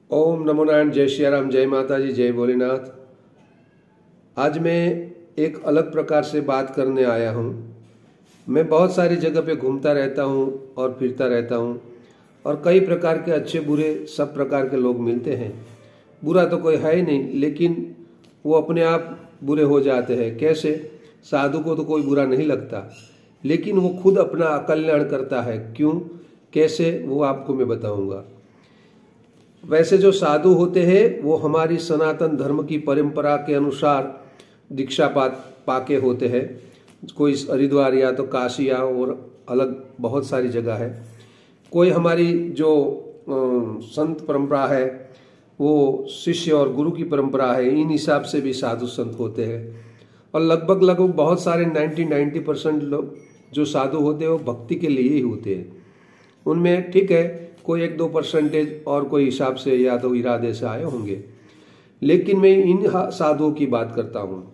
ओम नमो नारायण। जय श्री राम, जय माता जी, जय भोलेनाथ। आज मैं एक अलग प्रकार से बात करने आया हूँ। मैं बहुत सारी जगह पे घूमता रहता हूँ और फिरता रहता हूँ और कई प्रकार के अच्छे बुरे सब प्रकार के लोग मिलते हैं। बुरा तो कोई है ही नहीं, लेकिन वो अपने आप बुरे हो जाते हैं। कैसे? साधु को तो कोई बुरा नहीं लगता, लेकिन वो खुद अपना अकल्याण करता है। क्यों, कैसे, वो आपको मैं बताऊंगा। वैसे जो साधु होते हैं वो हमारी सनातन धर्म की परंपरा के अनुसार दीक्षा पाके होते हैं। कोई हरिद्वार या तो काशी या और अलग बहुत सारी जगह है। कोई हमारी जो संत परंपरा है वो शिष्य और गुरु की परंपरा है, इन हिसाब से भी साधु संत होते हैं। और लगभग बहुत सारे 90% लोग जो साधु होते हैं वो भक्ति के लिए ही होते हैं। उनमें ठीक है कोई 1-2% और कोई हिसाब से या तो इरादे से आए होंगे, लेकिन मैं इन साधुओं की बात करता हूँ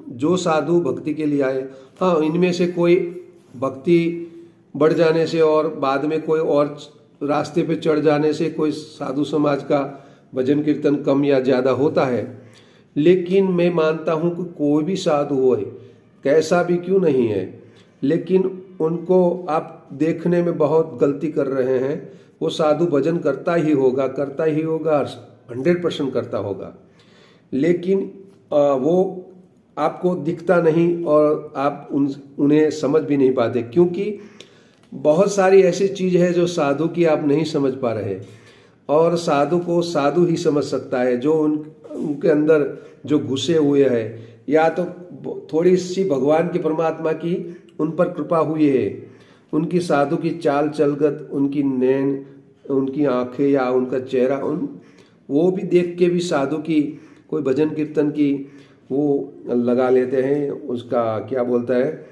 जो साधु भक्ति के लिए आए। हाँ, इनमें से कोई भक्ति बढ़ जाने से और बाद में कोई और रास्ते पे चढ़ जाने से कोई साधु समाज का भजन कीर्तन कम या ज्यादा होता है। लेकिन मैं मानता हूँ कि कोई भी साधु हो, कैसा भी क्यों नहीं है, लेकिन उनको आप देखने में बहुत गलती कर रहे हैं। वो साधु भजन करता ही होगा 100% करता होगा, लेकिन वो आपको दिखता नहीं और आप उन्हें समझ भी नहीं पाते, क्योंकि बहुत सारी ऐसी चीज है जो साधु की आप नहीं समझ पा रहे। और साधु को साधु ही समझ सकता है जो उनके अंदर जो घुसे हुए है, या तो थोड़ी सी भगवान की परमात्मा की उन पर कृपा हुई है, उनकी साधु की चाल चलगत, उनकी नैन, उनकी आंखें या उनका चेहरा, वो भी देख के भी साधु की कोई भजन कीर्तन की वो लगा लेते हैं, उसका क्या बोलता है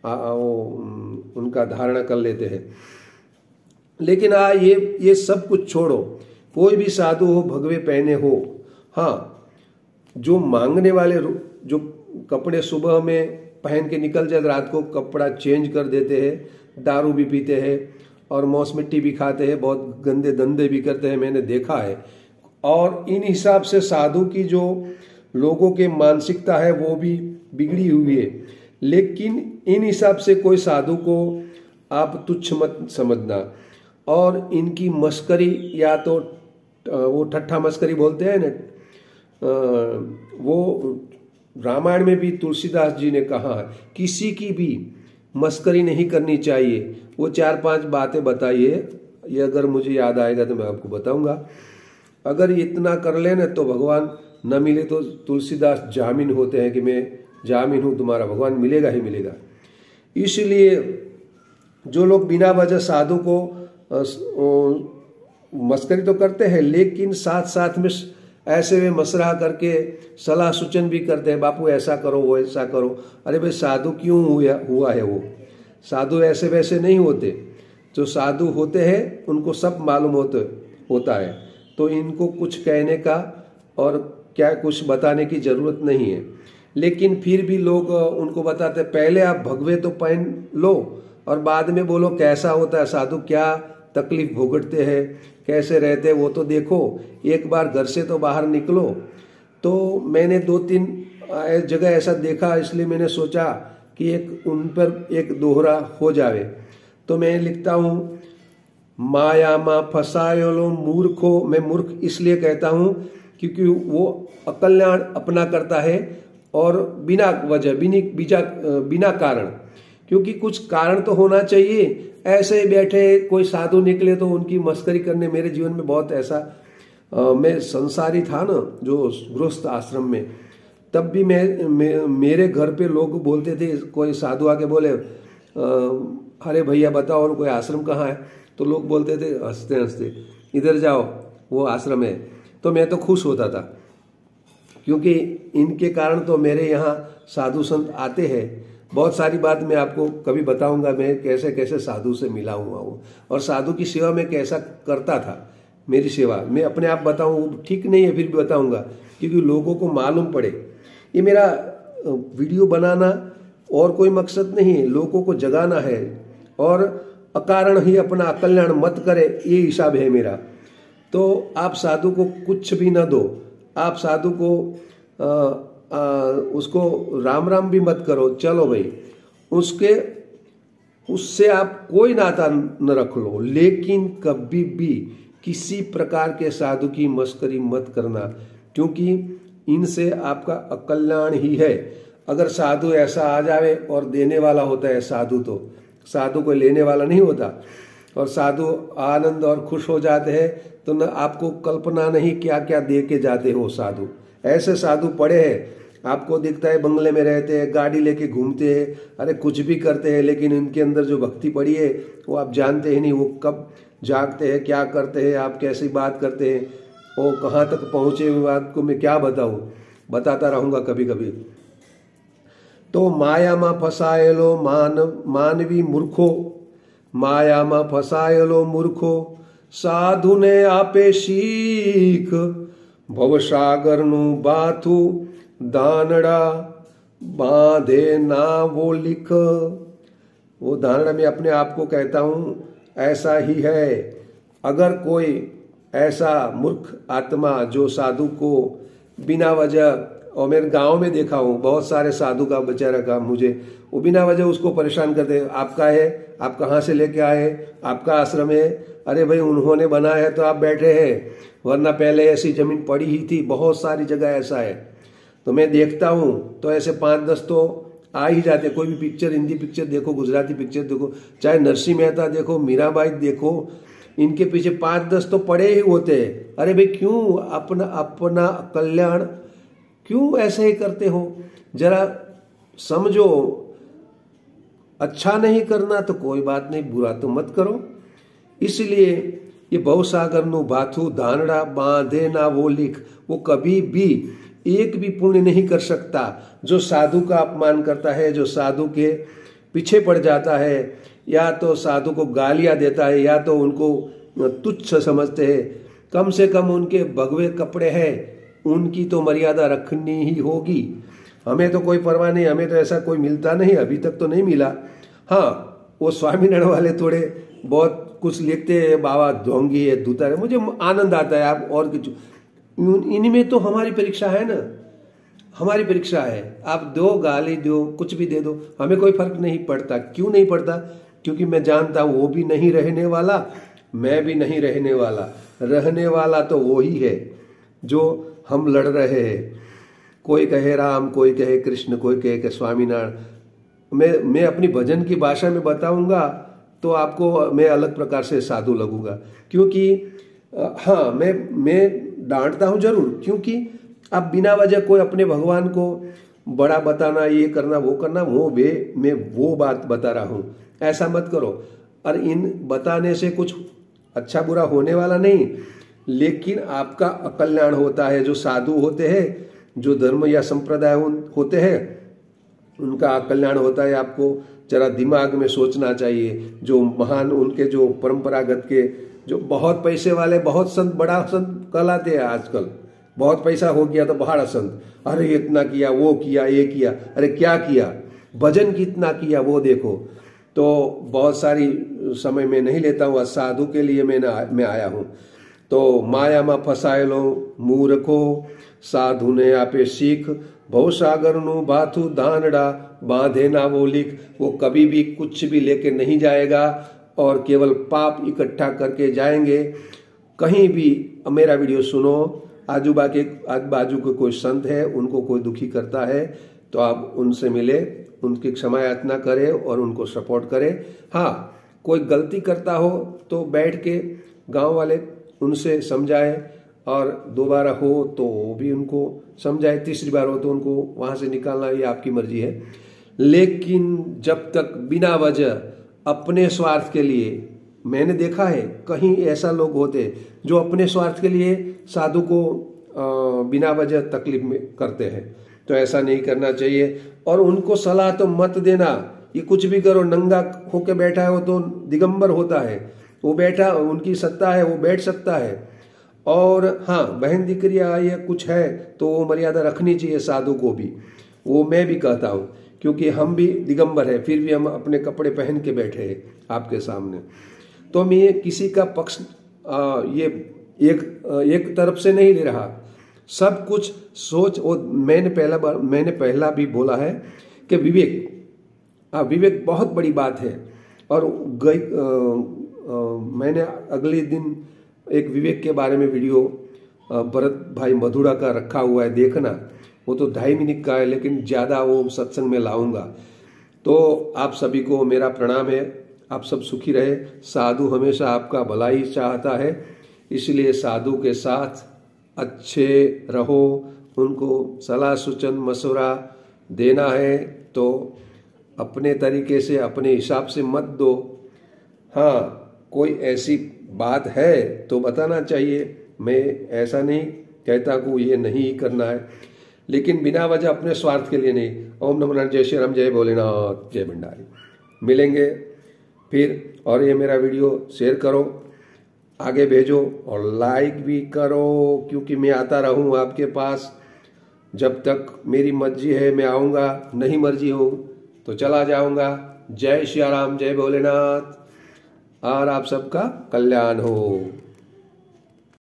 वो उनका धारणा कर लेते हैं। लेकिन ये सब कुछ छोड़ो, कोई भी साधु हो, भगवे पहने हो, हाँ, जो मांगने वाले जो कपड़े सुबह में पहन के निकल जाए, रात को कपड़ा चेंज कर देते हैं, दारू भी पीते हैं और मौस मिट्टी भी खाते हैं, बहुत गंदे धंधे भी करते हैं, मैंने देखा है। और इन हिसाब से साधु की जो लोगों के मानसिकता है वो भी बिगड़ी हुई है। लेकिन इन हिसाब से कोई साधु को आप तुच्छ मत समझना। और इनकी मस्करी, या तो वो ठट्ठा मस्करी बोलते हैं ना, वो रामायण में भी तुलसीदास जी ने कहा है किसी की भी मस्करी नहीं करनी चाहिए। वो 4-5 बातें बताइए, ये अगर मुझे याद आएगा तो मैं आपको बताऊंगा। अगर इतना कर लेना तो भगवान न मिले तो तुलसीदास जामीन होते हैं कि मैं जामीन हूं तुम्हारा, भगवान मिलेगा ही मिलेगा। इसलिए जो लोग बिना वजह साधु को मस्करी तो करते हैं, लेकिन साथ साथ में ऐसे वे मसरा करके सलाह सूचन भी करते हैं, बापू ऐसा करो, वो ऐसा करो। अरे भाई, साधु क्यों हुआ है? वो साधु ऐसे वैसे नहीं होते। जो साधु होते हैं उनको सब मालूम होता है, तो इनको कुछ कहने का और क्या कुछ बताने की जरूरत नहीं है। लेकिन फिर भी लोग उनको बताते, पहले आप भगवे तो पहन लो और बाद में बोलो कैसा होता है साधु, क्या तकलीफ भुगतते हैं, कैसे रहते हैं, वो तो देखो, एक बार घर से तो बाहर निकलो। तो मैंने 2-3 जगह ऐसा देखा, इसलिए मैंने सोचा कि एक उन पर एक दोहरा हो जावे। तो मैं लिखता हूँ, माया मा फसायो मूर्खो। मैं मूर्ख इसलिए कहता हूँ क्योंकि वो अकल्याण अपना करता है और बिना वजह, बिना कारण, क्योंकि कुछ कारण तो होना चाहिए। ऐसे ही बैठे कोई साधु निकले तो उनकी मस्करी करने, मेरे जीवन में बहुत ऐसा मैं संसारी था ना, जो गृहस्थ आश्रम में, तब भी मेरे घर पे लोग बोलते थे, कोई साधु आके बोले अरे भैया बताओ और कोई आश्रम कहाँ है, तो लोग बोलते थे हंसते हंसते, इधर जाओ वो आश्रम है। तो मैं तो खुश होता था, क्योंकि इनके कारण तो मेरे यहाँ साधु संत आते हैं। बहुत सारी बात मैं आपको कभी बताऊंगा, मैं कैसे कैसे साधु से मिला हुआ हूँ और साधु की सेवा में कैसा करता था। मेरी सेवा मैं अपने आप बताऊं ठीक नहीं है, फिर भी बताऊंगा क्योंकि लोगों को मालूम पड़े। ये मेरा वीडियो बनाना और कोई मकसद नहीं है, लोगों को जगाना है और अकारण ही अपना कल्याण मत करे, ये हिसाब है मेरा। तो आप साधु को कुछ भी ना दो, आप साधु को उसको राम राम भी मत करो, चलो भाई उससे आप कोई नाता न रख लो, लेकिन कभी भी किसी प्रकार के साधु की मस्करी मत करना, क्योंकि इनसे आपका अकल्याण ही है। अगर साधु ऐसा आ जावे और देने वाला होता है साधु, तो साधु को लेने वाला नहीं होता, और साधु आनंद और खुश हो जाते हैं तो न आपको कल्पना नहीं क्या क्या दे के जाते हो साधु। ऐसे साधु पड़े हैं, आपको दिखता है बंगले में रहते हैं, गाड़ी लेके घूमते हैं, अरे कुछ भी करते हैं, लेकिन इनके अंदर जो भक्ति पड़ी है वो आप जानते ही नहीं। वो कब जागते हैं, क्या करते हैं, आप कैसी बात करते हैं, वो कहाँ तक पहुँचे हुए, बात को मैं क्या बताऊँ, बताता रहूँगा कभी कभी। तो माया में फसायेलो मानवी मूर्खो, माया में फसायेलो मूर्खो, साधु ने आपे शीख, भवसागर नु बाथू दानड़ा बांधे ना वो लिख। वो दानड़ा में अपने आप को कहता हूं, ऐसा ही है। अगर कोई ऐसा मूर्ख आत्मा जो साधु को बिना वजह, और मेरे गांव में देखा हूं बहुत सारे साधु का बेचारा का, मुझे वो बिना वजह उसको परेशान करते हैं, आपका है, आप कहाँ से लेके आए, आपका आश्रम है, अरे भाई उन्होंने बनाया है तो आप बैठे हैं, वरना पहले ऐसी जमीन पड़ी ही थी। बहुत सारी जगह ऐसा है, तो मैं देखता हूं तो ऐसे 5-10 तो आ ही जाते। कोई भी पिक्चर, हिंदी पिक्चर देखो, गुजराती पिक्चर देखो, चाहे नरसिंह मेहता देखो, मीराबाई देखो, इनके पीछे 5-10 तो पड़े ही होते हैं। अरे भाई क्यों अपना कल्याण क्यों ऐसे ही करते हो, जरा समझो। अच्छा नहीं करना तो कोई बात नहीं, बुरा तो मत करो। इसलिए ये भवसागर नु बाथू दानड़ा बांधे ना वो लिख, वो कभी भी एक भी पुण्य नहीं कर सकता जो साधु का अपमान करता है, जो साधु के पीछे पड़ जाता है, या तो साधु को गालियां देता है, या तो उनको तुच्छ समझते हैं। कम से कम उनके भगवे कपड़े हैं, उनकी तो मर्यादा रखनी ही होगी। हमें तो कोई परवाह नहीं, हमें तो ऐसा कोई मिलता नहीं, अभी तक तो नहीं मिला। हाँ, वो स्वामीनारायण वाले थोड़े बहुत कुछ लिखते हैं, बाबा ढोंगी है, दूता है, मुझे आनंद आता है। आप और कुछ इनमें तो हमारी परीक्षा है ना, हमारी परीक्षा है। आप दो, गाली दो, कुछ भी दे दो, हमें कोई फर्क नहीं पड़ता। क्यों नहीं पड़ता? क्योंकि मैं जानता हूं वो भी नहीं रहने वाला, मैं भी नहीं रहने वाला। रहने वाला तो वो ही है जो हम लड़ रहे हैं। कोई कहे राम, कोई कहे कृष्ण, कोई कहे कि स्वामीनारायण। मैं अपनी भजन की भाषा में बताऊंगा तो आपको मैं अलग प्रकार से साधु लगूंगा, क्योंकि हाँ, मैं डांटता हूं जरूर, क्योंकि आप बिना वजह कोई अपने भगवान को बड़ा बताना, ये करना, वो करना, मैं वो बात बता रहा हूं, ऐसा मत करो। और इन बताने से कुछ अच्छा बुरा होने वाला नहीं, लेकिन आपका अकल्याण होता है। जो साधु होते हैं, जो धर्म या संप्रदाय होते हैं, उनका कल्याण होता है। आपको जरा दिमाग में सोचना चाहिए। जो महान, उनके जो परंपरागत के, जो बहुत पैसे वाले, बहुत संत, बड़ा संत कहलाते हैं आजकल। बहुत पैसा हो गया तो बड़ा संत, अरे इतना किया, वो किया, ये किया, अरे क्या किया, भजन कितना किया वो देखो। तो बहुत सारी समय में नहीं लेता हूँ, साधु के लिए मैं आया हूँ। तो माया में फसायेलो मूर्खो, साधु ने आपे सीख, भवसागर नु बाथू दानड़ा बांधे ना वो लिख। वो कभी भी कुछ भी लेके नहीं जाएगा और केवल पाप इकट्ठा करके जाएंगे। कहीं भी मेरा वीडियो सुनो, आजू बाजू के कोई संत है, उनको कोई दुखी करता है तो आप उनसे मिले, उनकी क्षमा याचना करें और उनको सपोर्ट करें। हाँ, कोई गलती करता हो तो बैठ के गांव वाले उनसे समझाए, और दोबारा हो तो भी उनको समझाए, तीसरी बार हो तो उनको वहां से निकालना, ये आपकी मर्जी है। लेकिन जब तक बिना वजह अपने स्वार्थ के लिए, मैंने देखा है कहीं ऐसा लोग होते जो अपने स्वार्थ के लिए साधु को बिना वजह तकलीफ में करते हैं, तो ऐसा नहीं करना चाहिए। और उनको सलाह तो मत देना, ये कुछ भी करो, नंगा होके बैठा हो तो दिगंबर होता है, वो बैठा, उनकी सत्ता है, वो बैठ सकता है। और हाँ, बहन दिक्रिया या कुछ है तो वो मर्यादा रखनी चाहिए साधु को भी, वो मैं भी कहता हूँ, क्योंकि हम भी दिगंबर है, फिर भी हम अपने कपड़े पहन के बैठे हैं आपके सामने। तो मैं किसी का पक्ष ये एक तरफ से नहीं ले रहा, सब कुछ सोच। और मैंने पहला भी बोला है कि विवेक बहुत बड़ी बात है। और मैंने अगले दिन एक विवेक के बारे में वीडियो भरत भाई मधुड़ा का रखा हुआ है, देखना। वो तो 2.5 मिनट का है, लेकिन ज़्यादा वो सत्संग में लाऊंगा। तो आप सभी को मेरा प्रणाम है। आप सब सुखी रहे। साधु हमेशा आपका भलाई चाहता है, इसलिए साधु के साथ अच्छे रहो, उनको सलाह सूचन मशवरा देना है तो अपने तरीके से अपने हिसाब से मत दो। हाँ, कोई ऐसी बात है तो बताना चाहिए। मैं ऐसा नहीं कहता कि ये नहीं करना है, लेकिन बिना वजह अपने स्वार्थ के लिए नहीं। ओम नमो नारायण, जय श्री राम, जय भोलेनाथ, जय भंडारी। मिलेंगे फिर। और ये मेरा वीडियो शेयर करो, आगे भेजो और लाइक भी करो, क्योंकि मैं आता रहूं आपके पास। जब तक मेरी मर्जी है मैं आऊँगा, नहीं मर्जी हो तो चला जाऊँगा। जय श्री राम, जय भोलेनाथ, और आप सबका कल्याण हो।